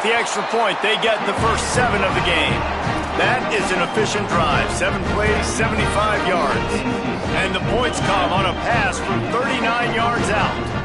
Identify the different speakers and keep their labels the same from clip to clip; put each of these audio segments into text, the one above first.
Speaker 1: with the extra point, they get the first 7 of the game. That is an efficient drive. 7 plays, 75 yards. And the points come on a pass from 39 yards out.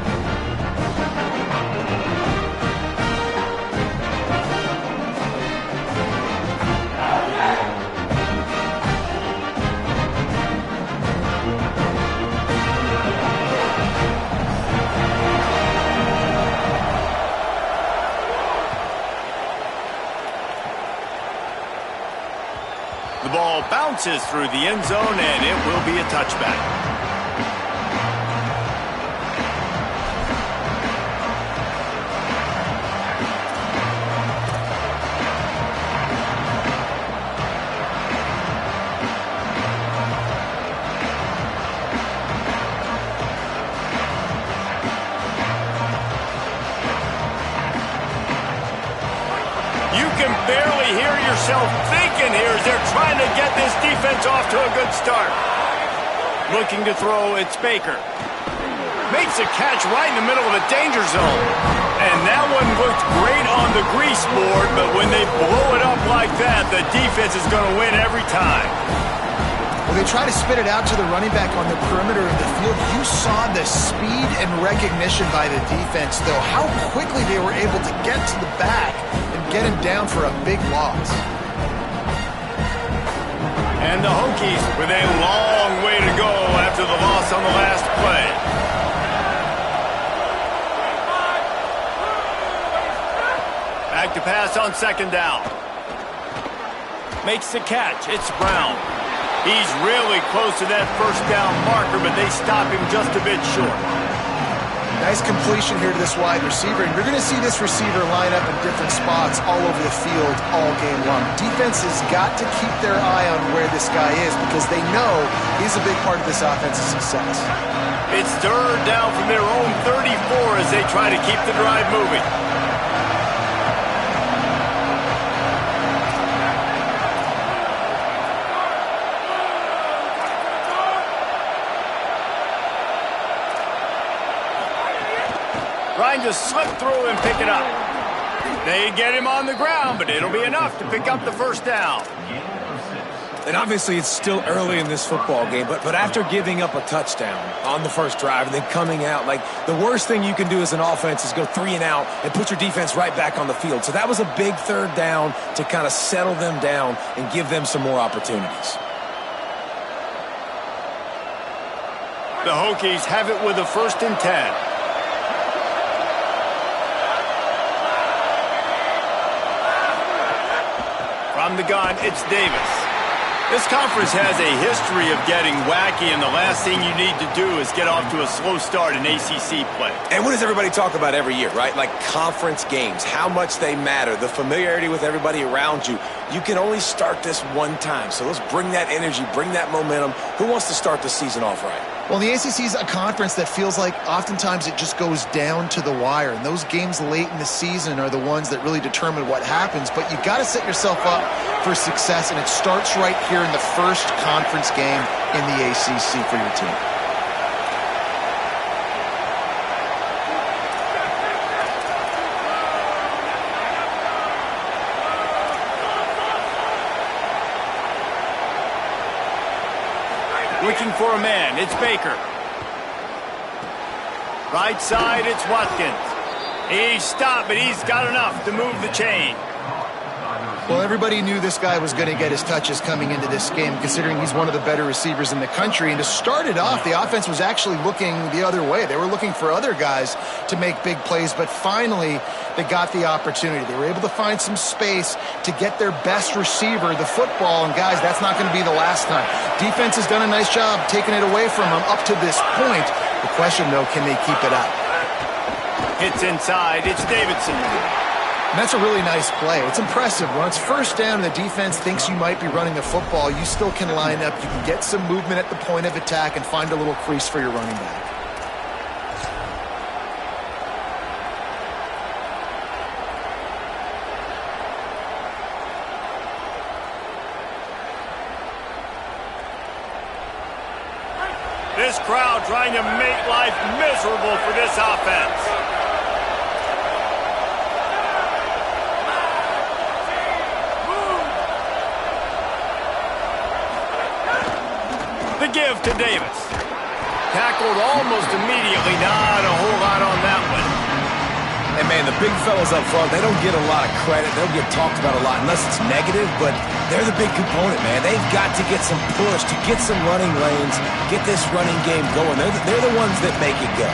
Speaker 1: The ball bounces through the end zone, and it will be a touchback. Barely hear yourself thinking here as they're trying to get this defense off to a good start. Looking to throw, it's Baker. Makes a catch right in the middle of a danger zone. And that one looked great on the grease board, but when they blow it up like that, the defense is going to win every time.
Speaker 2: Well, they try to spit it out to the running back on the perimeter of the field. You saw the speed and recognition by the defense, though, how quickly they were able to get to the back and get him down for a big loss.
Speaker 1: And the Hokies with a long way to go after the loss on the last play. Back to pass on 2nd down. Makes the catch. It's Brown. He's really close to that 1st down marker, but they stop him just a bit short.
Speaker 2: Nice completion here to this wide receiver, and you're going to see this receiver line up in different spots all over the field all game long. Defense has got to keep their eye on where this guy is because they know he's a big part of this offense's success.
Speaker 1: It's 3rd down from their own 34 as they try to keep the drive moving. Trying to slip through and pick it up. They get him on the ground, but it'll be enough to pick up the 1st down.
Speaker 3: And obviously it's still early in this football game, but after giving up a touchdown on the first drive and then coming out, like the worst thing you can do as an offense is go 3 and out and put your defense right back on the field. So that was a big 3rd down to kind of settle them down and give them some more opportunities.
Speaker 1: The Hokies have it with a 1st and 10. From the gun, it's Davis. This conference has a history of getting wacky, and the last thing you need to do is get off to a slow start in ACC play.
Speaker 3: And what does everybody talk about every year, right? Like conference games, how much they matter, the familiarity with everybody around you. You can only start this one time, so let's bring that energy, bring that momentum. Who wants to start the season off right?
Speaker 2: Well, the ACC is a conference that feels like oftentimes it just goes down to the wire. And those games late in the season are the ones that really determine what happens. But you've got to set yourself up for success, and it starts right here in the first conference game in the ACC for your team.
Speaker 1: Looking for a man, it's Baker. Right side, it's Watkins. He's stopped, but he's got enough to move the chain.
Speaker 2: Well, everybody knew this guy was going to get his touches coming into this game, considering he's one of the better receivers in the country. And to start it off, the offense was actually looking the other way. They were looking for other guys to make big plays, but finally they got the opportunity. They were able to find some space to get their best receiver the football. And guys, that's not going to be the last time. Defense has done a nice job taking it away from them up to this point. The question, though, can they keep it up?
Speaker 1: Hits inside, it's Davidson.
Speaker 2: And that's a really nice play. It's impressive. When it's 1st down and the defense thinks you might be running the football, you still can line up. You can get some movement at the point of attack and find a little crease for your running back.
Speaker 1: This crowd trying to make life miserable for this offense. give to Davis. Tackled almost immediately. Not a whole lot on that one.
Speaker 3: And, man, the big fellas up front, they don't get a lot of credit. They don't get talked about a lot unless it's negative, but they're the big component, man. They've got to get some push, to get some running lanes, get this running game going. They're the ones that make it go.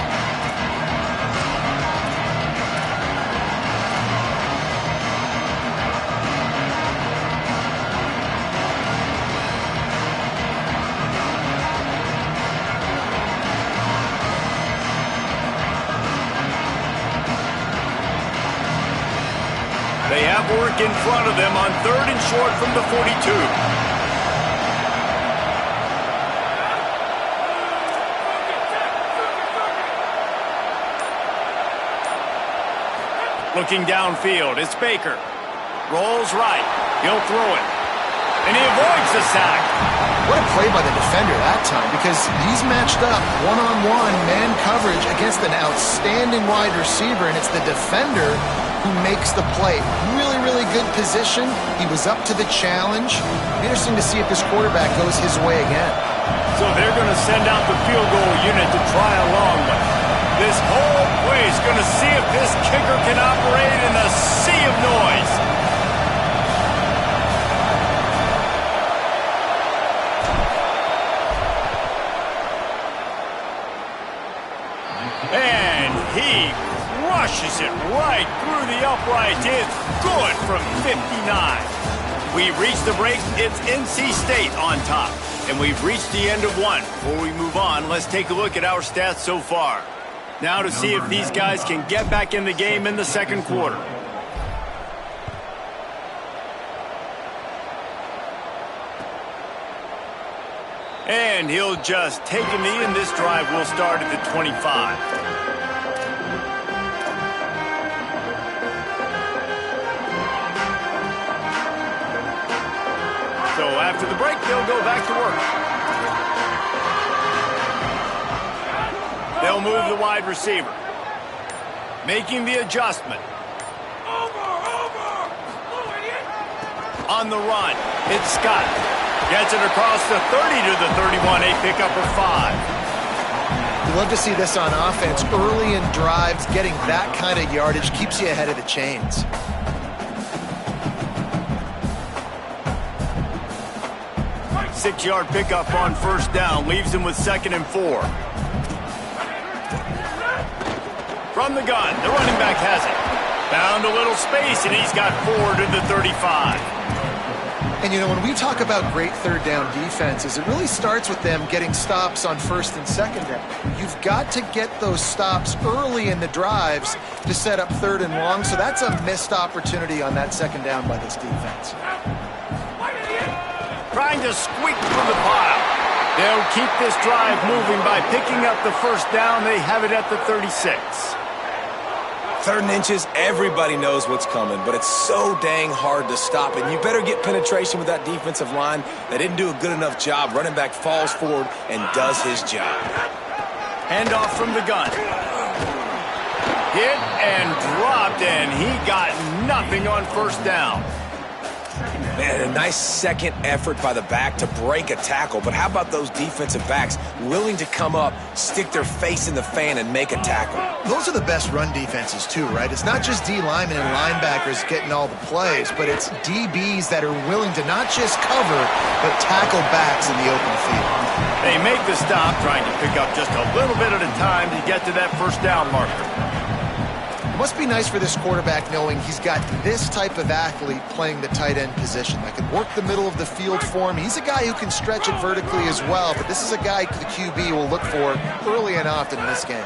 Speaker 1: They have work in front of them on 3rd and short from the 42. Looking downfield, it's Baker. Rolls right. He'll throw it. And he avoids the sack.
Speaker 2: What a play by the defender that time, because he's matched up one-on-one man coverage against an outstanding wide receiver, and it's the defender who makes the play. Really, really good position. He was up to the challenge. Interesting to see if this quarterback goes his way again.
Speaker 1: So they're going to send out the field goal unit to try a long one. This whole play is going to see if this kicker can operate in a sea of noise. And he crushes it right through the uprights. It's good from 59. We've reached the break. It's NC State on top. And we've reached the end of one. Before we move on, let's take a look at our stats so far. Now to see if these guys can get back in the game in the second quarter. And he'll just take a knee, and this drive will start at the 25. So after the break, they'll go back to work. They'll move the wide receiver. Making the adjustment. On the run, it's Scott. Gets it across the 30 to the 31, a pickup of 5.
Speaker 2: You love to see this on offense. Early in drives, getting that kind of yardage keeps you ahead of the chains.
Speaker 1: Six-yard pickup on first down. Leaves him with 2nd and 4. From the gun, the running back has it. Found a little space, and he's got 4 to the 35.
Speaker 2: And, you know, when we talk about great third down defenses, it really starts with them getting stops on 1st and 2nd down. You've got to get those stops early in the drives to set up 3rd and long, so that's a missed opportunity on that 2nd down by this defense.
Speaker 1: Trying to squeak through the pile. They'll keep this drive moving by picking up the first down. They have it at the 36.
Speaker 3: 3rd and inches, everybody knows what's coming, but it's so dang hard to stop. And you better get penetration with that defensive line. They didn't do a good enough job. Running back falls forward and does his job.
Speaker 1: Handoff from the gun. Hit and dropped, and he got nothing on first down.
Speaker 3: Man, a nice second effort by the back to break a tackle. But how about those defensive backs willing to come up, stick their face in the fan, and make a tackle?
Speaker 2: Those are the best run defenses, too, right? It's not just D linemen and linebackers getting all the plays, but it's DBs that are willing to not just cover, but tackle backs in the open field.
Speaker 1: They make the stop, trying to pick up just a little bit at a time to get to that first down marker.
Speaker 2: It must be nice for this quarterback knowing he's got this type of athlete playing the tight end position that can work the middle of the field for him. He's a guy who can stretch it vertically as well, but this is a guy the QB will look for early and often in this game.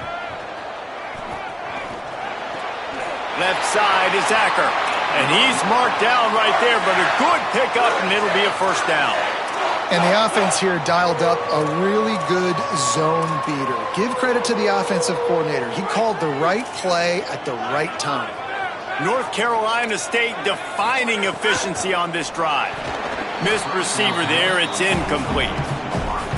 Speaker 1: Left side is Acker, and he's marked down right there, but a good pickup, and it'll be a first down.
Speaker 2: And the offense here dialed up a really good zone beater. Give credit to the offensive coordinator. He called the right play at the right time.
Speaker 1: North Carolina State defining efficiency on this drive. Missed receiver there. It's incomplete.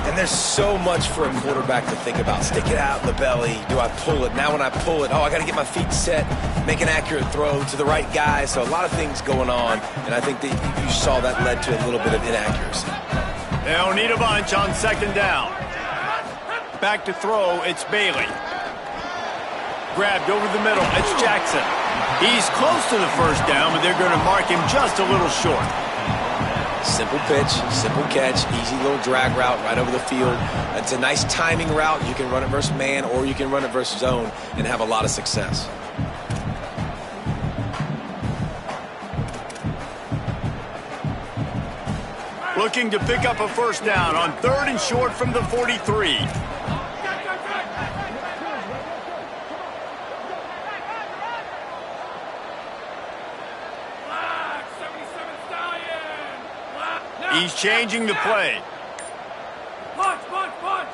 Speaker 3: And there's so much for a quarterback to think about. Stick it out in the belly. Do I pull it? Now when I pull it, I got to get my feet set, make an accurate throw to the right guy. So a lot of things going on, and I think that you saw that led to a little bit of inaccuracy.
Speaker 1: They'll need a bunch on second down. Back to throw, it's Bailey. Grabbed over the middle, it's Jackson. He's close to the first down, but they're going to mark him just a little short.
Speaker 3: Simple pitch, simple catch, easy little drag route right over the field. It's a nice timing route. You can run it versus man or you can run it versus zone and have a lot of success.
Speaker 1: Looking to pick up a first down on 3rd and short from the 43. He's changing the play.
Speaker 4: Punch, punch, punch.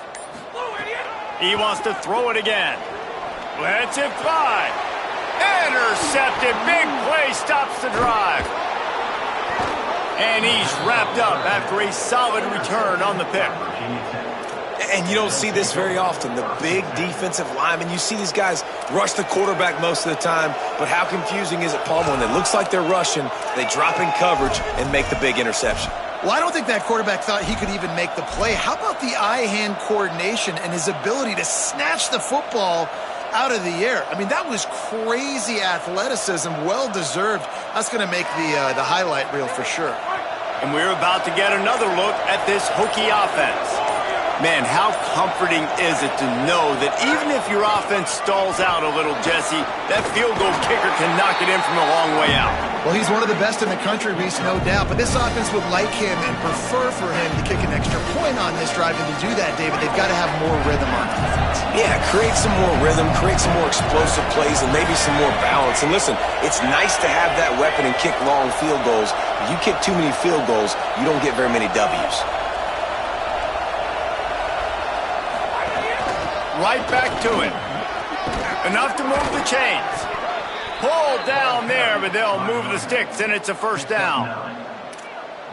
Speaker 4: Slow, idiot.
Speaker 1: He wants to throw it again. Lets it fly. Intercepted. Big play stops the drive. And he's wrapped up after a solid return on the pick.
Speaker 3: And you don't see this very often. The big defensive linemen, you see these guys rush the quarterback most of the time, but how confusing is it, Paul, when it looks like they're rushing, they drop in coverage and make the big interception?
Speaker 2: Well, I don't think that quarterback thought he could even make the play. How about the eye-hand coordination and his ability to snatch the football out of the air? I mean, that was crazy athleticism, well-deserved. That's going to make the highlight reel for sure.
Speaker 1: And we're about to get another look at this Hokie offense. Man, how comforting is it to know that even if your offense stalls out a little, Jesse, that field goal kicker can knock it in from a long way out.
Speaker 2: Well, he's one of the best in the country, Reese, no doubt. But this offense would like him and prefer for him to kick an extra point on this drive. And to do that, David, they've got to have more rhythm on defense.
Speaker 3: Yeah, create some more rhythm, create some more explosive plays, and maybe some more balance. And listen, it's nice to have that weapon and kick long field goals. If you kick too many field goals, you don't get very many W's.
Speaker 1: Right back to it. Enough to move the chains. Pulled down there, but they'll move the sticks, and it's a first down.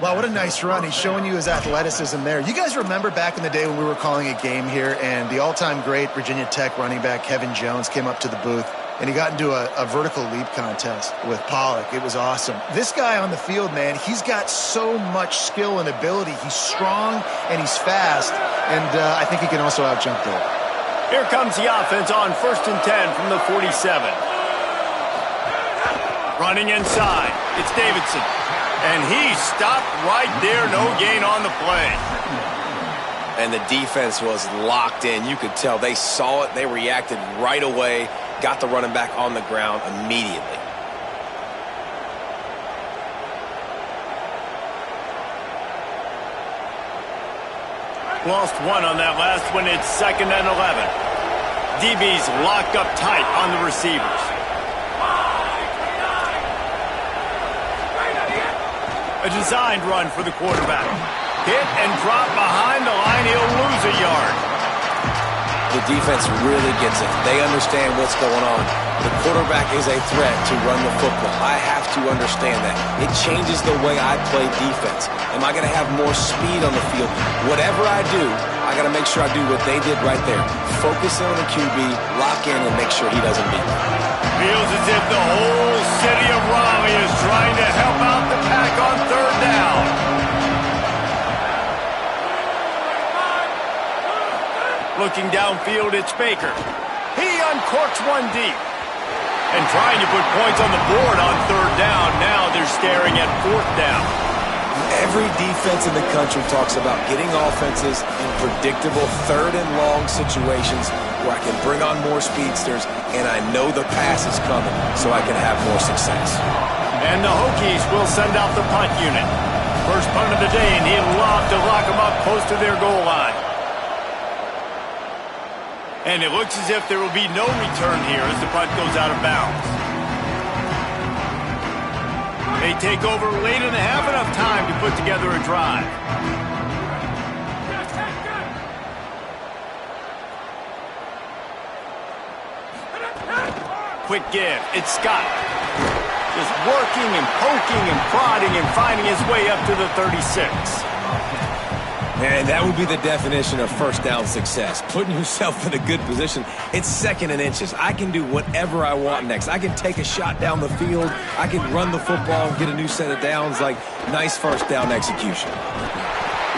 Speaker 2: Wow, what a nice run. He's showing you his athleticism there. You guys remember back in the day when we were calling a game here, and the all-time great Virginia Tech running back Kevin Jones came up to the booth, and he got into a vertical leap contest with Pollock. It was awesome. This guy on the field, man, he's got so much skill and ability. He's strong, and he's fast, and I think he can also out-jump there.
Speaker 1: Here comes the offense on 1st and 10 from the 47. Running inside, it's Davidson. And he stopped right there, no gain on the play.
Speaker 3: And the defense was locked in. You could tell they saw it, they reacted right away, got the running back on the ground immediately.
Speaker 1: Lost one on that last one. It's 2nd and 11. DB's locked up tight on the receivers. A designed run for the quarterback. Hit and drop behind the line. He'll lose a yard.
Speaker 3: The defense really gets it. They understand what's going on. The quarterback is a threat to run the football. I have to understand that. It changes the way I play defense. Am I going to have more speed on the field? Whatever I do, I got to make sure I do what they did right there. Focus on the QB, lock in, and make sure he doesn't beat me.
Speaker 1: Feels as if the whole city of Raleigh is trying to help out the Pack on 3rd down. Looking downfield, it's Baker. He uncorks one deep. And trying to put points on the board on 3rd down. Now they're staring at 4th down.
Speaker 3: Every defense in the country talks about getting offenses in predictable 3rd and long situations where I can bring on more speedsters and I know the pass is coming so I can have more success.
Speaker 1: And the Hokies will send out the punt unit. First punt of the day, and he'll lob to lock them up close to their goal line. And it looks as if there will be no return here as the punt goes out of bounds. They take over late in the half, enough time to put together a drive. Quick give. It's Scott. Just working and poking and prodding and finding his way up to the 36.
Speaker 3: And that would be the definition of first down success. Putting yourself in a good position. It's 2nd and inches. I can do whatever I want next. I can take a shot down the field. I can run the football and get a new set of downs. Like, nice first down execution.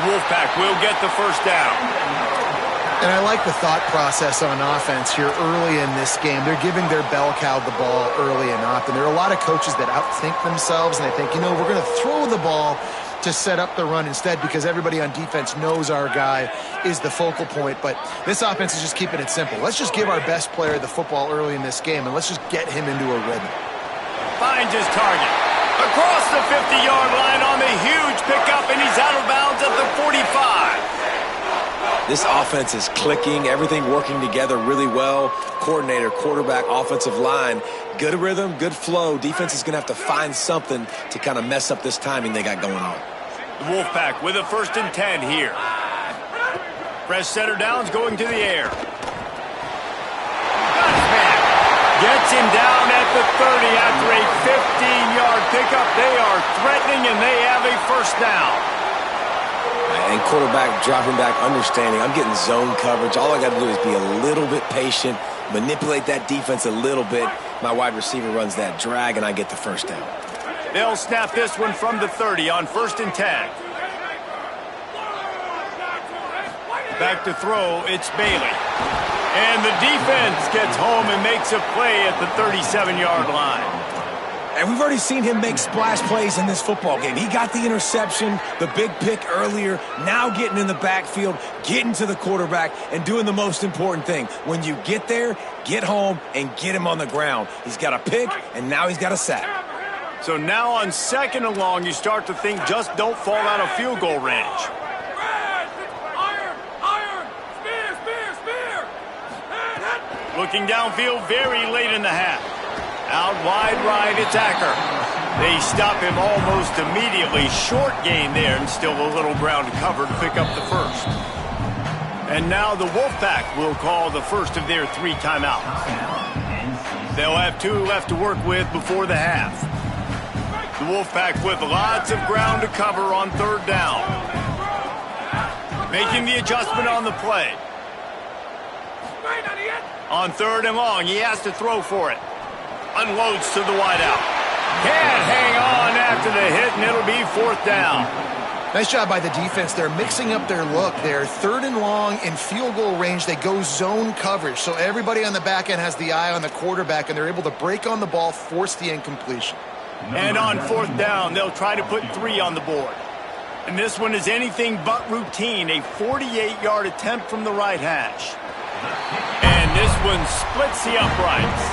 Speaker 1: Wolfpack will get the first down.
Speaker 2: And I like the thought process on offense here early in this game. They're giving their bell cow the ball early and often. There are a lot of coaches that outthink themselves, and they think, we're going to throw the ball to set up the run instead because everybody on defense knows our guy is the focal point. But this offense is just keeping it simple. Let's just give our best player the football early in this game, and let's just get him into a rhythm.
Speaker 1: Finds his target. Across the 50-yard line on the huge pickup, and he's out of bounds at the 45.
Speaker 3: This offense is clicking, everything working together really well. Coordinator, quarterback, offensive line, good rhythm, good flow. Defense is going to have to find something to kind of mess up this timing they got going on.
Speaker 1: The Wolfpack with a 1st and 10 here. Fresh center downs going to the air. Got his man. Gets him down at the 30 after a 15-yard pickup. They are threatening, and they have a first down.
Speaker 3: And quarterback dropping back, understanding I'm getting zone coverage. All I got to do is be a little bit patient, manipulate that defense a little bit. My wide receiver runs that drag, and I get the first down.
Speaker 1: They'll snap this one from the 30 on 1st and 10. Back to throw, it's Bailey. And the defense gets home and makes a play at the 37-yard line.
Speaker 3: And we've already seen him make splash plays in this football game. He got the interception, the big pick earlier, now getting in the backfield, getting to the quarterback, and doing the most important thing. When you get there, get home, and get him on the ground. He's got a pick, and now he's got a sack.
Speaker 1: So now on 2nd and long, you start to think just don't fall out of field goal range. Looking downfield very late in the half. Out wide right, it's Acker. They stop him almost immediately. Short gain there, and still a little ground to cover to pick up the first. And now the Wolfpack will call the first of their 3 timeouts. They'll have 2 left to work with before the half. The Wolfpack with lots of ground to cover on 3rd down. Making the adjustment on the play. On 3rd and long, he has to throw for it. Unloads to the wideout. Can't hang on after the hit, and it'll be 4th down.
Speaker 2: Nice job by the defense. They're mixing up their look. They're 3rd and long in field goal range. They go zone coverage. So everybody on the back end has the eye on the quarterback, and they're able to break on the ball, force the incompletion.
Speaker 1: And on 4th down, they'll try to put 3 on the board. And this one is anything but routine. A 48-yard attempt from the right hash. And this one splits the uprights.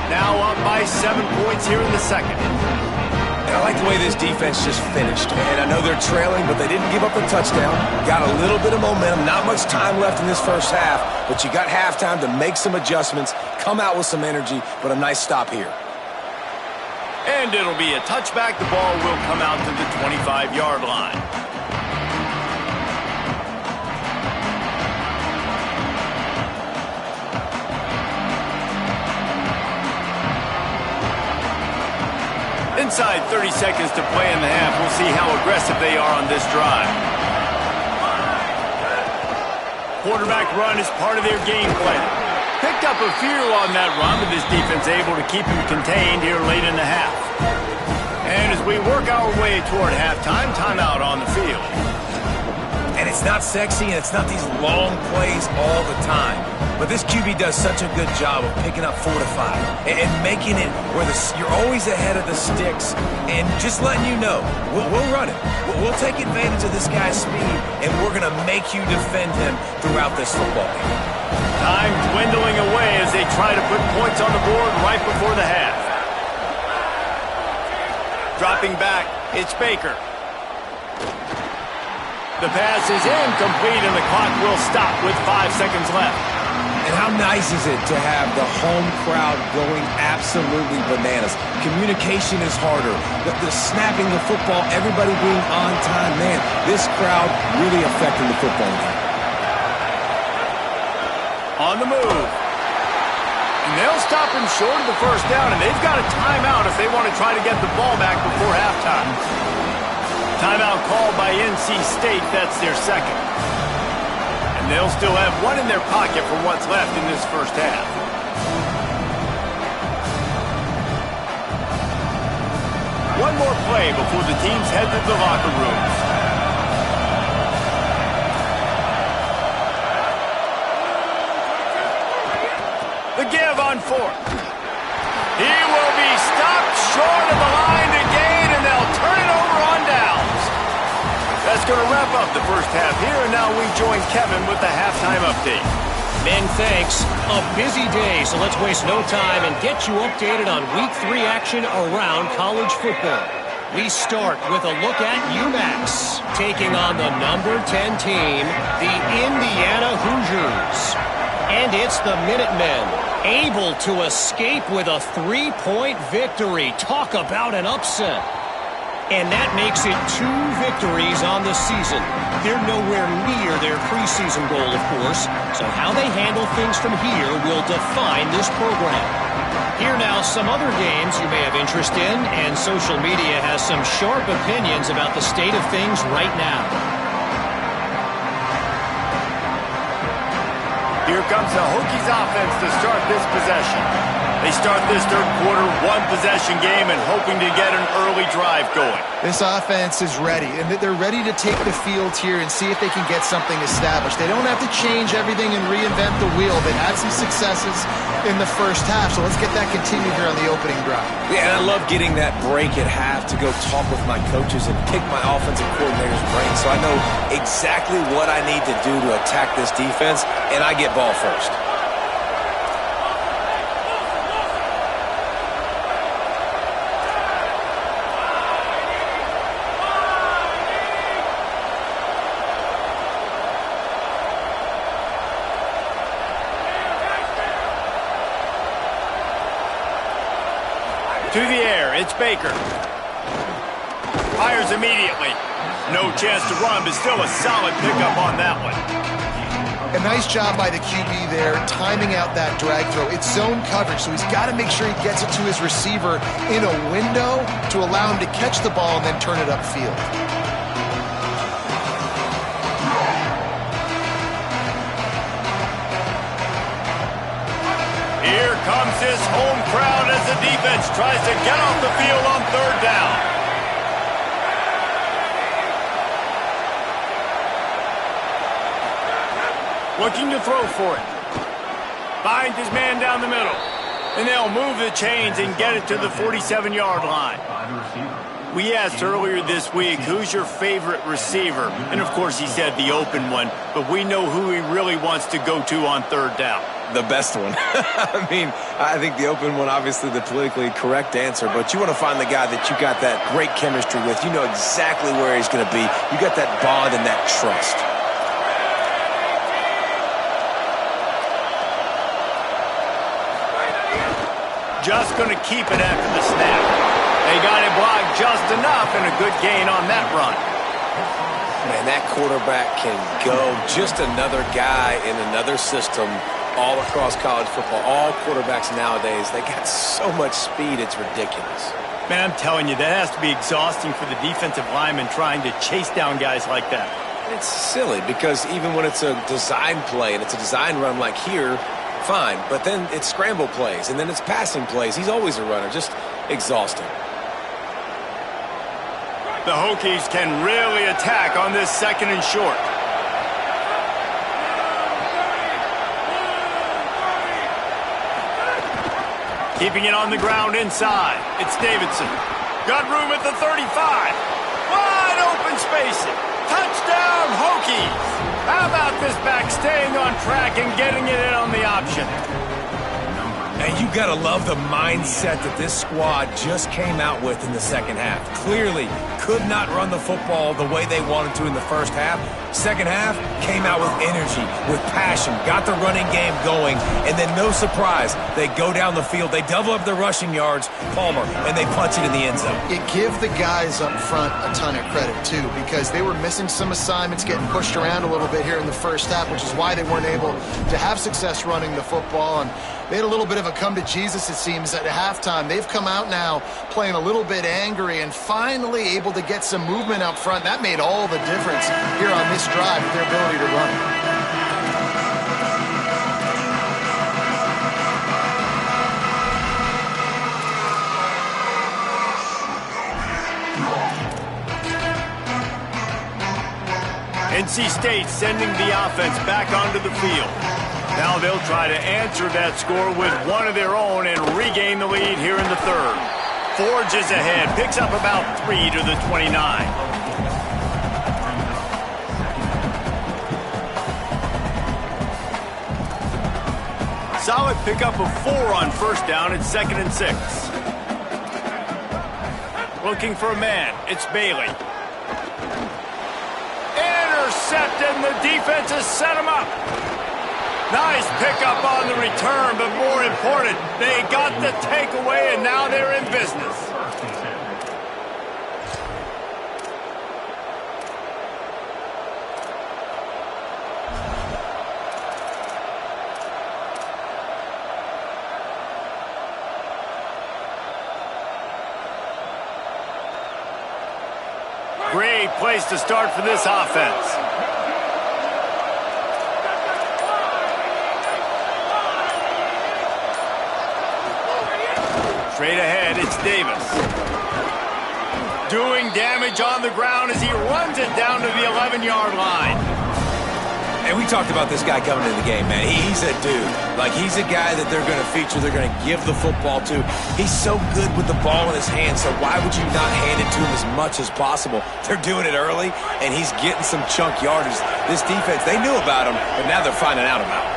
Speaker 1: Now up by 7 points here in the 2nd.
Speaker 3: And I like the way this defense just finished. And I know they're trailing, but they didn't give up a touchdown. Got a little bit of momentum. Not much time left in this first half, but you got halftime to make some adjustments, come out with some energy, but a nice stop here.
Speaker 1: And it'll be a touchback. The ball will come out to the 25-yard line. Inside 30 seconds to play in the half. We'll see how aggressive they are on this drive. Quarterback run is part of their game plan. Picked up a few on that run, but this defense able to keep him contained here late in the half. And as we work our way toward halftime, timeout on the field.
Speaker 3: And it's not sexy, and it's not these long plays all the time. But this QB does such a good job of picking up 4 to 5 and making it where you're always ahead of the sticks and just letting you know, we'll run it. We'll take advantage of this guy's speed, and we're going to make you defend him throughout this football game.
Speaker 1: Time dwindling away as they try to put points on the board right before the half. Dropping back, it's Baker. The pass is incomplete, and the clock will stop with 5 seconds left.
Speaker 3: And how nice is it to have the home crowd going absolutely bananas? Communication is harder. The snapping the football, everybody being on time. Man, this crowd really affecting the football game.
Speaker 1: On the move. And they'll stop him short of the first down, and they've got a timeout if they want to try to get the ball back before halftime. Timeout called by NC State. That's their 2nd. And they'll still have 1 in their pocket for what's left in this first half. One more play before the teams head to the locker rooms. for it. He will be stopped short of the line to gain, and they'll turn it over on downs. That's going to wrap up the first half here, and now we join Kevin with the halftime update.
Speaker 5: Men, thanks. A busy day, so let's waste no time and get you updated on Week 3 action around college football. We start with a look at UMass, taking on the number 10 team, the Indiana Hoosiers. And it's the Minutemen, able to escape with a 3-point victory. Talk about an upset. And that makes it 2 victories on the season. They're nowhere near their preseason goal, of course, so how they handle things from here will define this program. Here now, some other games you may have interest in, and social media has some sharp opinions about the state of things right now.
Speaker 1: Here comes the Hokies offense to start this possession. They start this third quarter one-possession game and hoping to get an early drive going.
Speaker 2: This offense is ready, and they're ready to take the field here and see if they can get something established. They don't have to change everything and reinvent the wheel. They've had some successes in the first half, so let's get that continued here on the opening drive.
Speaker 3: Yeah, and I love getting that break at half to go talk with my coaches and pick my offensive coordinator's brain so I know exactly what I need to do to attack this defense, and I get ball first.
Speaker 1: To the air, it's Baker. Fires immediately. No chance to run, but still a solid pickup on that one.
Speaker 2: A nice job by the QB there, timing out that drag throw. It's zone coverage, so he's got to make sure he gets it to his receiver in a window to allow him to catch the ball and then turn it upfield.
Speaker 1: Here comes his home crowd as the defense tries to get off the field on third down. Looking to throw for it. Finds his man down the middle. And they'll move the chains and get it to the 47-yard line. We asked earlier this week, who's your favorite receiver? And, of course, he said the open one. But we know who he really wants to go to on third down.
Speaker 3: The best one. I mean, I think the open one, obviously the politically correct answer, but you want to find the guy that you got that great chemistry with. You know exactly where he's going to be. You got that bond and that trust.
Speaker 1: Just going to keep it after the snap. They got it blocked just enough and a good gain on that run.
Speaker 3: Man, that quarterback can go. Just another guy in another system all across college football. All quarterbacks nowadays, they got so much speed, it's ridiculous.
Speaker 1: Man, I'm telling you, that has to be exhausting for the defensive lineman trying to chase down guys like that.
Speaker 3: It's silly because even when it's a design play and it's a design run like here, fine, but then it's scramble plays and then it's passing plays. He's always a runner, just exhausting.
Speaker 1: The Hokies can really attack on this second and short. Keeping it on the ground inside. It's Davidson. Got room at the 35. Wide open spacing. Touchdown, Hokies. How about this back staying on track and getting it in on the option?
Speaker 3: And you got to love the mindset that this squad just came out with in the second half. Clearly could not run the football the way they wanted to in the first half. Second half came out with energy, with passion, got the running game going, and then no surprise, they go down the field, they double up their rushing yards, Palmer, and they punch it in the end zone.
Speaker 2: You give the guys up front a ton of credit, too, because they were missing some assignments, getting pushed around a little bit here in the first half, which is why they weren't able to have success running the football. And they had a little bit of a come to Jesus, it seems, at halftime. They've come out now playing a little bit angry and finally able to get some movement up front. That made all the difference here on this drive with their ability to run.
Speaker 1: NC State sending the offense back onto the field. Now they'll try to answer that score with one of their own and regain the lead here in the third. Forges ahead, picks up about 3 to the 29. Solid pickup of 4 on first down. It's 2nd and 6. Looking for a man. It's Bailey. Intercepted, and the defense has set him up. Nice pickup on the return, but more important, they got the takeaway, and now they're in business. Great place to start for this offense. Straight ahead, it's Davis. Doing damage on the ground as he runs it down to the 11-yard line.
Speaker 3: And we talked about this guy coming into the game, man. He's a dude. Like, he's a guy that they're going to feature, they're going to give the football to. He's so good with the ball in his hands, so why would you not hand it to him as much as possible? They're doing it early, and he's getting some chunk yardage. This defense, they knew about him, but now they're finding out about him.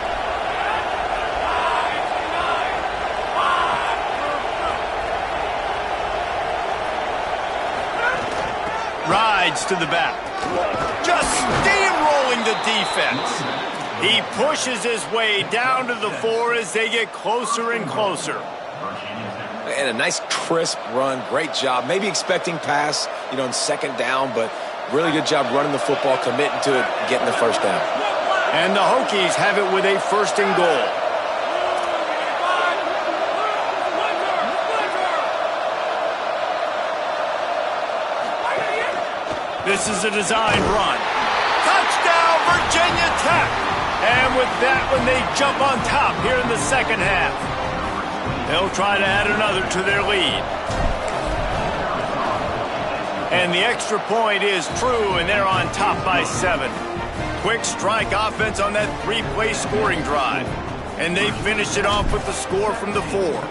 Speaker 1: Rides to the back. Just steamrolling the defense. He pushes his way down to the 4 as they get closer and closer.
Speaker 3: And a nice crisp run. Great job. Maybe expecting pass, in 2nd down, but really good job running the football, committing to it, getting the first down.
Speaker 1: And the Hokies have it with a 1st and goal. This is a design run. Touchdown, Virginia Tech! And with that one, they jump on top here in the 2nd half. They'll try to add another to their lead. And the extra point is true, and they're on top by 7. Quick strike offense on that 3-play scoring drive. And they finish it off with the score from the 4.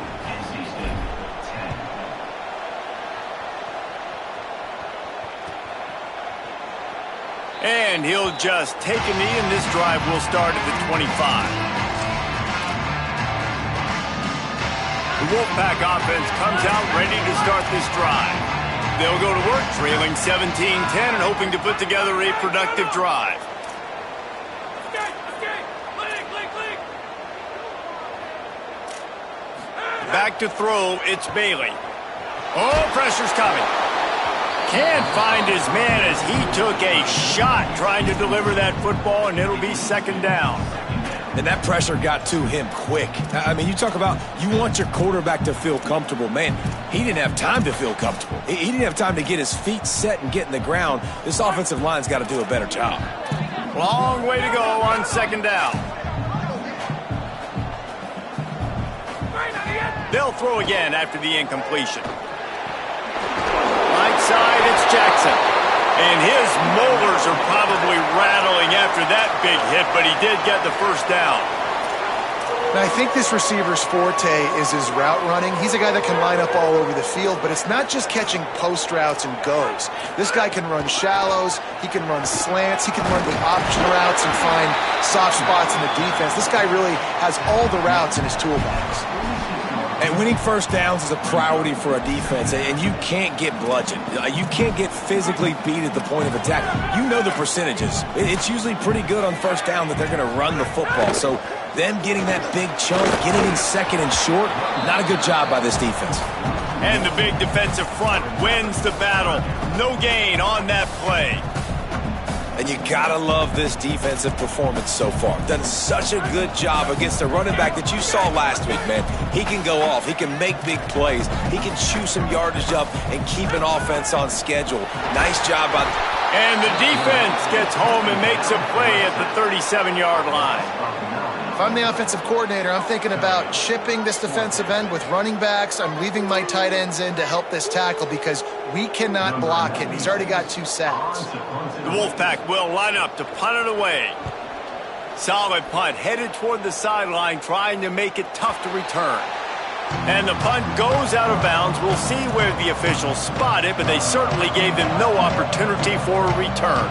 Speaker 1: And he'll just take a knee, and this drive will start at the 25. The Wolfpack offense comes out ready to start this drive. They'll go to work trailing 17-10 and hoping to put together a productive drive. Back to throw, it's Bailey. Oh, pressure's coming. Can't find his man as he took a shot trying to deliver that football, and it'll be 2nd down.
Speaker 3: And that pressure got to him quick. I mean, you talk about you want your quarterback to feel comfortable. Man, he didn't have time to feel comfortable. He didn't have time to get his feet set and get in the ground. This offensive line's got to do a better job.
Speaker 1: Long way to go on 2nd down. They'll throw again after the incompletion. Right side, it's Jackson. And his molars are probably rattling after that big hit, but he did get the first down.
Speaker 2: And I think this receiver's forte is his route running. He's a guy that can line up all over the field, but it's not just catching post routes and goes. This guy can run shallows, he can run slants, he can run the option routes and find soft spots in the defense. This guy really has all the routes in his toolbox.
Speaker 3: And winning first downs is a priority for a defense, and you can't get bludgeoned. You can't get physically beat at the point of attack. You know the percentages. It's usually pretty good on first down that they're going to run the football. So them getting that big chunk, getting in 2nd and short, not a good job by this defense.
Speaker 1: And the big defensive front wins the battle. No gain on that play.
Speaker 3: And you gotta love this defensive performance so far. Done such a good job against a running back that you saw last week, man. He can go off. He can make big plays. He can chew some yardage up and keep an offense on schedule. Nice job by...
Speaker 1: And the defense gets home and makes a play at the 37-yard line.
Speaker 2: If I'm the offensive coordinator, I'm thinking about chipping this defensive end with running backs. I'm leaving my tight ends in to help this tackle because we cannot block him. He's already got 2 sacks.
Speaker 1: The Wolfpack will line up to punt it away. Solid punt, headed toward the sideline, trying to make it tough to return. And the punt goes out of bounds. We'll see where the officials spot it, but they certainly gave them no opportunity for a return.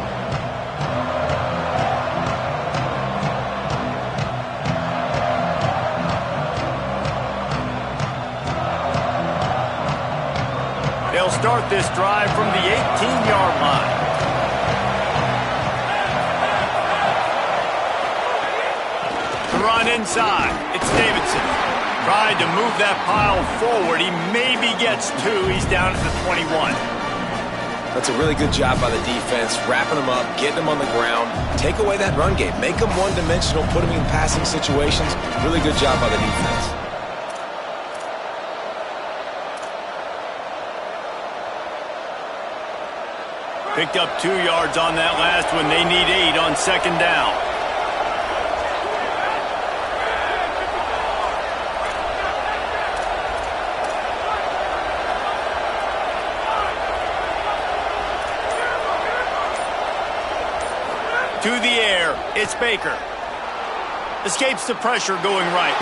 Speaker 1: They'll start this drive from the 18-yard line. The run inside. It's Davidson. Tried to move that pile forward. He maybe gets two. He's down at the 21.
Speaker 3: That's a really good job by the defense, wrapping them up, getting them on the ground. Take away that run game. Make them one-dimensional, put them in passing situations. Really good job by the defense.
Speaker 1: Picked up 2 yards on that last one. They need 8 on second down. To the air, it's Baker. Escapes the pressure going right.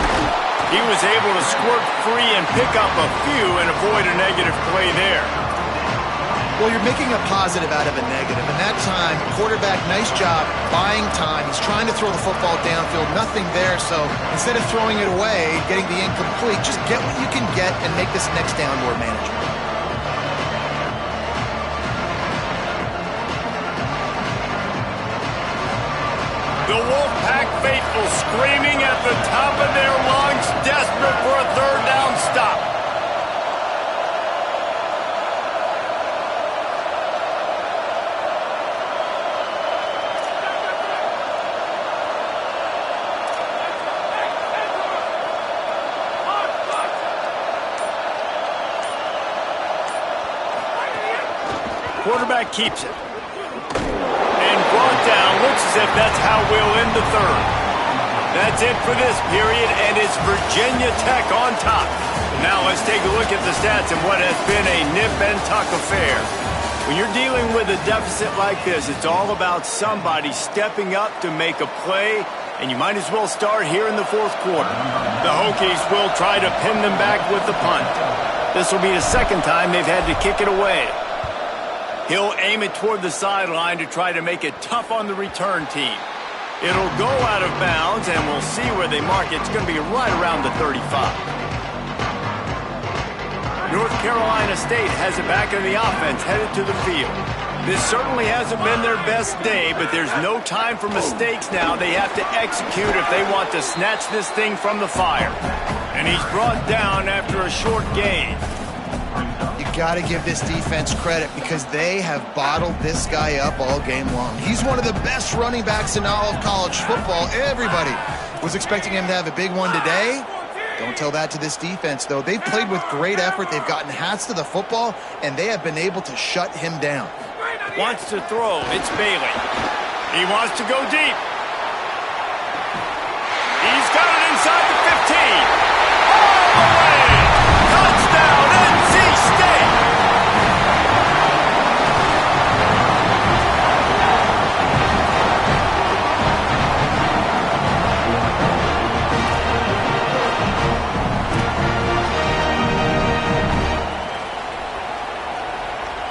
Speaker 1: He was able to squirt free and pick up a few and avoid a negative play there.
Speaker 2: Well, you're making a positive out of a negative. And that time, quarterback, nice job buying time. He's trying to throw the football downfield. Nothing there, so instead of throwing it away, getting the incomplete, just get what you can get and make this next down more manageable.
Speaker 1: The Wolfpack faithful screaming at the top of their lungs, desperate for a third down stop. Quarterback keeps it. Brought down. Looks as if that's how we'll end the third. That's it for this period, and it's Virginia Tech on top. Now let's take a look at the stats and what has been a nip-and-tuck affair. When you're dealing with a deficit like this, it's all about somebody stepping up to make a play, and you might as well start here in the fourth quarter. The Hokies will try to pin them back with the punt. This will be the second time they've had to kick it away. He'll aim it toward the sideline to try to make it tough on the return team. It'll go out of bounds, and we'll see where they mark it. It's going to be right around the 35. North Carolina State has it back in the offense, headed to the field. This certainly hasn't been their best day, but there's no time for mistakes now. They have to execute if they want to snatch this thing from the fire. And he's brought down after a short gain.
Speaker 2: Got to give this defense credit because they have bottled this guy up all game long. He's one of the best running backs in all of college football. Everybody was expecting him to have a big one today. Don't tell that to this defense, though. They've played with great effort. They've gotten hats to the football, and they have been able to shut him down.
Speaker 1: Wants to throw. It's Bailey. He wants to go deep. He's got it inside the 15. All the way. Touchdown, NC State.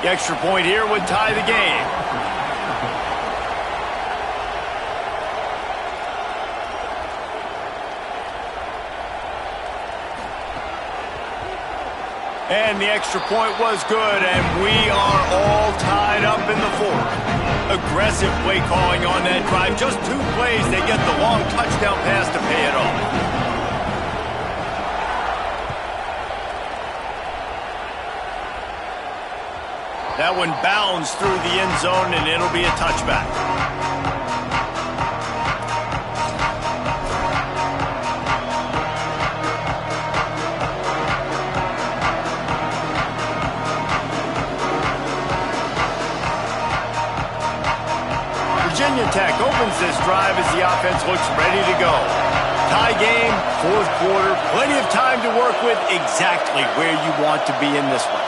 Speaker 1: The extra point here would tie the game. And the extra point was good, and we are all tied up in the fourth. Aggressive play calling on that drive. Just 2 plays, they get the long touchdown pass to pay it off. That one bounds through the end zone, and it'll be a touchback. Virginia Tech opens this drive as the offense looks ready to go. Tie game, fourth quarter, plenty of time to work with, exactly where you want to be in this one.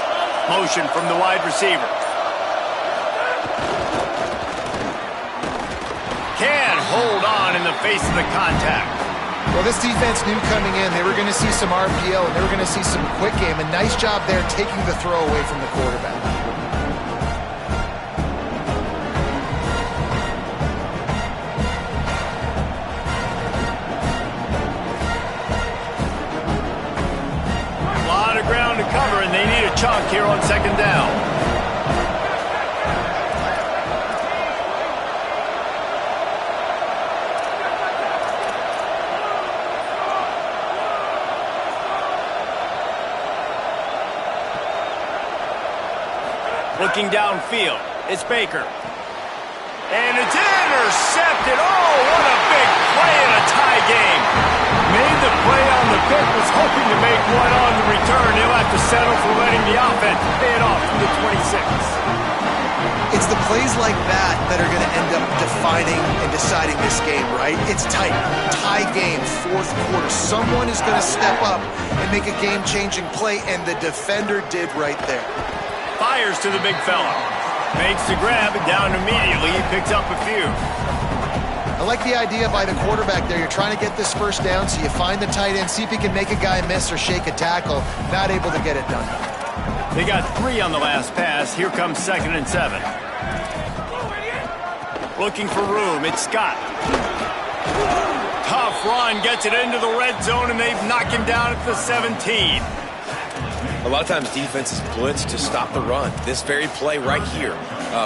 Speaker 1: Motion from the wide receiver. Can hold on, and the the face of the contact.
Speaker 2: Well, this defense knew coming in they were going to see some RPO and they were going to see some quick game. A nice job there taking the throw away from the quarterback.
Speaker 1: A lot of ground to cover, and they need a chunk here on second down. Looking downfield, it's Baker. And it's intercepted. Oh, what a big play in a tie game. Made the play on the pick, was hoping to make one on the return. He'll have to settle for letting the offense pay it off from the 26.
Speaker 2: It's the plays like that that are going to end up defining and deciding this game, right? It's tight. Tie game, fourth quarter. Someone is going to step up and make a game-changing play, and the defender did right there.
Speaker 1: Fires to the big fella. Makes the grab and down immediately. He picks up a few.
Speaker 2: I like the idea by the quarterback there. You're trying to get this first down, so you find the tight end, see if he can make a guy miss or shake a tackle. Not able to get it done.
Speaker 1: They got 3 on the last pass. Here comes 2nd and 7. Looking for room. It's Scott. Tough run. Gets it into the red zone, and they've knocked him down at the 17.
Speaker 3: A lot of times defenses blitz to stop the run. This very play right here,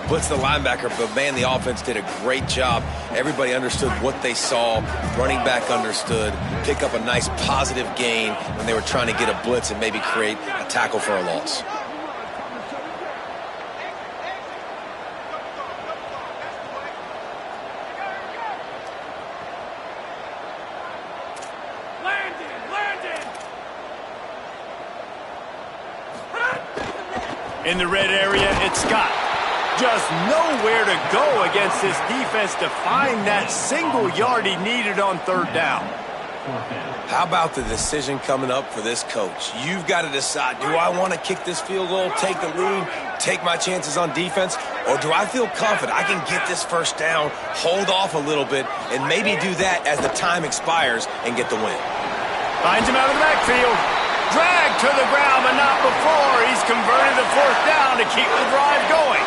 Speaker 3: blitz the linebacker, but man, the offense did a great job. Everybody understood what they saw. Running back understood. Pick up a nice positive gain when they were trying to get a blitz and maybe create a tackle for a loss.
Speaker 1: In the red area, it's Scott. Just nowhere to go against this defense to find that single yard he needed on 3rd down.
Speaker 3: How about the decision coming up for this coach? You've got to decide, do I want to kick this field goal, take the lead, take my chances on defense, or do I feel confident I can get this first down, hold off a little bit, and maybe do that as the time expires and get the win?
Speaker 1: Finds him out of the backfield. Dragged to the ground, but not before. He's converted the 4th down to keep the drive going.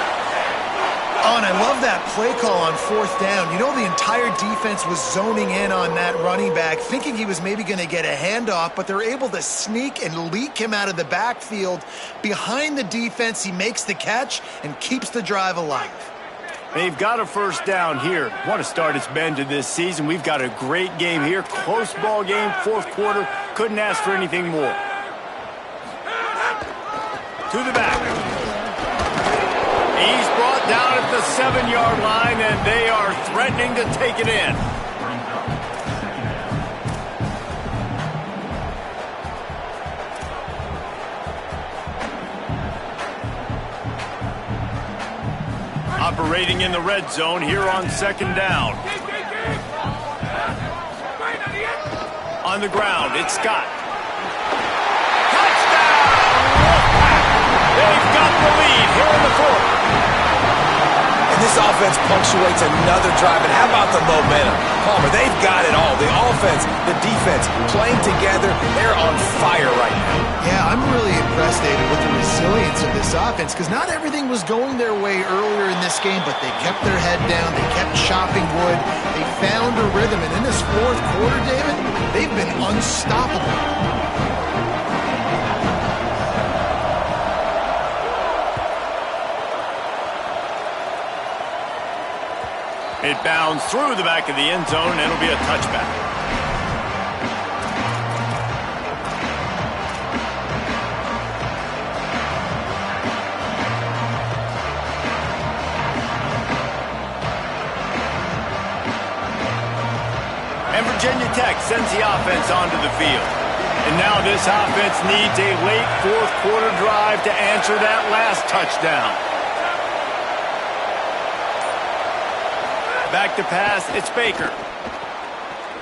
Speaker 2: Oh, and I love that play call on 4th down. You know, the entire defense was zoning in on that running back, thinking he was maybe going to get a handoff, but they're able to sneak and leak him out of the backfield. Behind the defense, he makes the catch and keeps the drive alive.
Speaker 1: They've got a first down here. What a start it's been to this season. We've got a great game here. Close ball game, 4th quarter. Couldn't ask for anything more. To the back. He's brought down at the 7-yard line, and they are threatening to take it in. Operating in the red zone here on 2nd down. On the ground, it's Scott. They've got the lead here in the 4th.
Speaker 3: And this offense punctuates another drive. And how about the momentum? Palmer, they've got it all. The offense, the defense, playing together. They're on fire right now.
Speaker 2: Yeah, I'm really impressed, David, with the resilience of this offense, because not everything was going their way earlier in this game, but they kept their head down. They kept chopping wood. They found a rhythm. And in this 4th quarter, David, they've been unstoppable.
Speaker 1: It bounds through the back of the end zone, and it'll be a touchback. And Virginia Tech sends the offense onto the field. And now this offense needs a late 4th quarter drive to answer that last touchdown. Back to pass, it's Baker.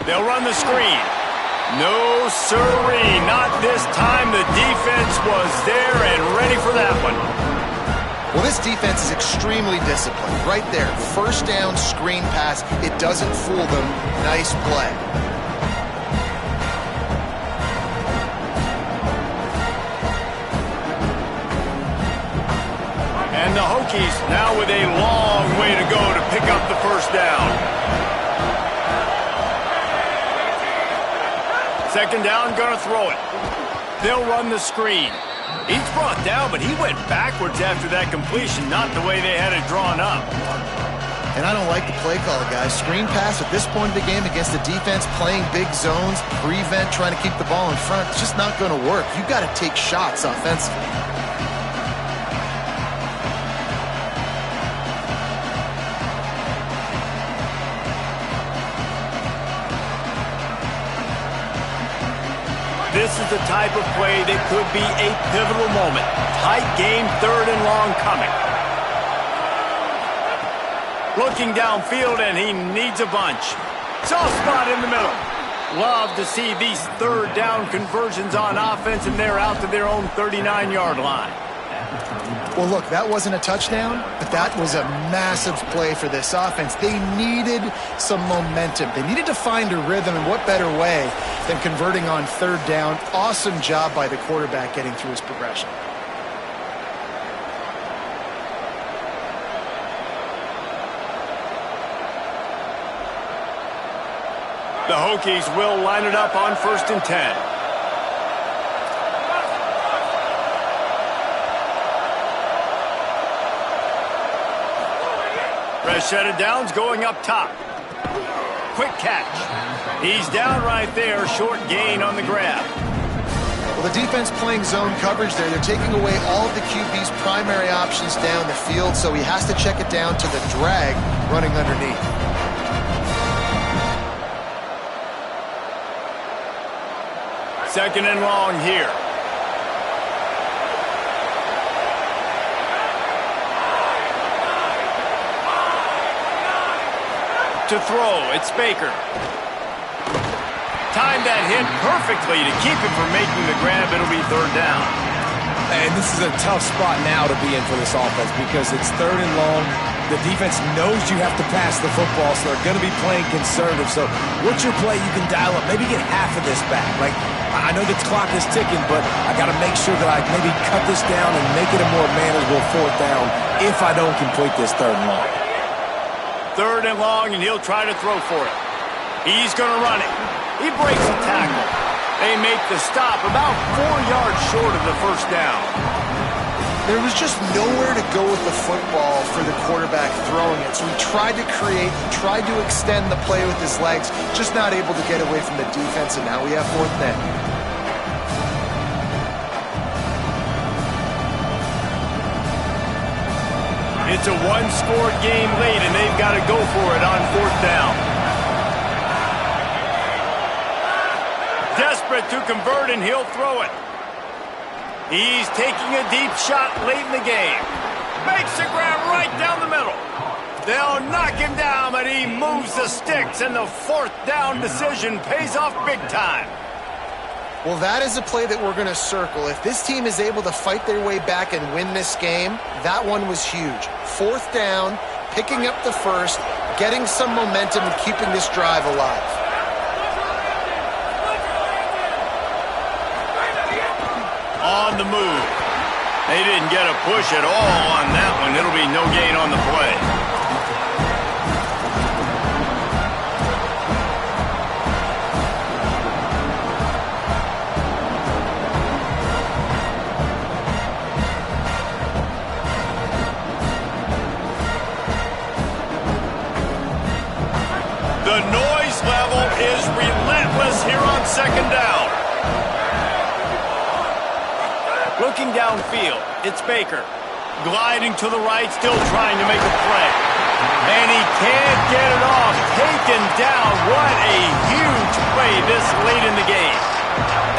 Speaker 1: They'll run the screen. No sirree, not this time. The defense was there and ready for that one.
Speaker 2: Well, this defense is extremely disciplined. Right there, first down, screen pass. It doesn't fool them. Nice play.
Speaker 1: And the Hokies now with a long way to go to pick up the first down. Second down, gonna throw it. They'll run the screen. He's brought down, but he went backwards after that completion, not the way they had it drawn up.
Speaker 2: And I don't like the play call, guys. Screen pass at this point of the game against the defense, playing big zones, prevent, trying to keep the ball in front. It's just not going to work. You got to take shots offensively.
Speaker 1: This is the type of play that could be a pivotal moment. Tight game, third and long coming. Looking downfield, and he needs a bunch. Soft spot in the middle. Love to see these third down conversions on offense, and they're out to their own 39-yard line.
Speaker 2: Well, look, that wasn't a touchdown, but that was a massive play for this offense. They needed some momentum. They needed to find a rhythm, and what better way than converting on third down. Awesome job by the quarterback getting through his progression.
Speaker 1: The Hokies will line it up on 1st and 10. Set of downs going up top. Quick catch. He's down right there. Short gain on the grab.
Speaker 2: Well, the defense playing zone coverage there. They're taking away all of the QB's primary options down the field, so he has to check it down to the drag running underneath.
Speaker 1: Second and long here. To throw, it's Baker. Timed that hit perfectly to keep him from making the grab. It'll be third down.
Speaker 3: And this is a tough spot now to be in for this offense because it's third and long. The defense knows you have to pass the football, so they're going to be playing conservative. So what's your play you can dial up? Maybe get half of this back. Like, I know the clock is ticking, but I got to make sure that I maybe cut this down and make it a more manageable fourth down if I don't complete this third and long.
Speaker 1: Third and long, and he'll try to throw for it. He's going to run it. He breaks the tackle. They make the stop about 4 yards short of the first down.
Speaker 2: There was just nowhere to go with the football for the quarterback throwing it. So he tried to create, tried to extend the play with his legs, just not able to get away from the defense, and now we have 4th down.
Speaker 1: It's a one-score game late, and they've got to go for it on 4th down. Desperate to convert, and he'll throw it. He's taking a deep shot late in the game. Makes a grab right down the middle. They'll knock him down, but he moves the sticks, and the 4th down decision pays off big time.
Speaker 2: Well, that is a play that we're going to circle. If this team is able to fight their way back and win this game, that one was huge. 4th down, picking up the first, getting some momentum and keeping this drive alive.
Speaker 1: On the move. They didn't get a push at all on that one. It'll be no gain on the play. The noise level is relentless here on 2nd down. Looking downfield, it's Baker. Gliding to the right, still trying to make a play. And he can't get it off. Taken down. What a huge play this late in the game.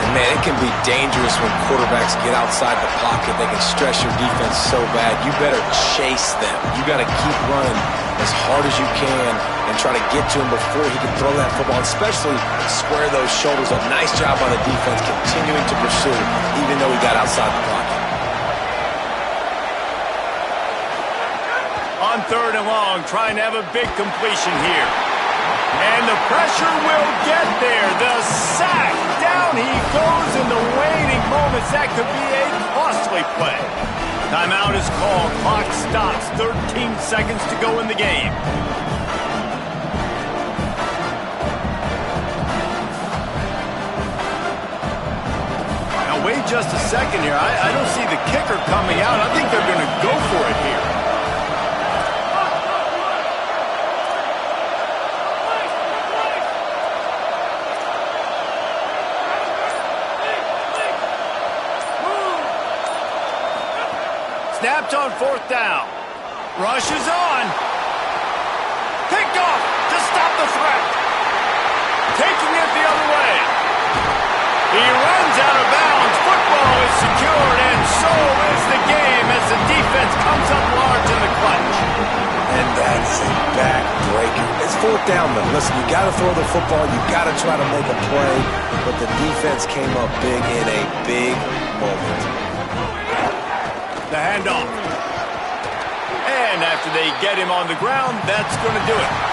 Speaker 3: And, man, it can be dangerous when quarterbacks get outside the pocket. They can stress your defense so bad. You better chase them. You got to keep running as hard as you can and try to get to him before he can throw that football, especially square those shoulders up. Nice job by the defense continuing to pursue, even though he got outside the pocket.
Speaker 1: On 3rd and long, trying to have a big completion here. And the pressure will get there. The sack. Down he goes in the waning moments. That could be a costly play. Timeout is called. Clock stops. 13 seconds to go in the game. Now wait just a second here. I don't see the kicker coming out. I think they're going to go for it here. Snapped on 4th down. Rushes on. Picked off to stop the threat. Taking it the other way. He runs out of bounds. Football is secured, and so is the game as the defense comes up large in the clutch.
Speaker 3: And that's a backbreaker. It's 4th down, though. Listen, you got to throw the football. You got to try to make a play. But the defense came up big in a big moment.
Speaker 1: The handoff. And after they get him on the ground, that's going to do it.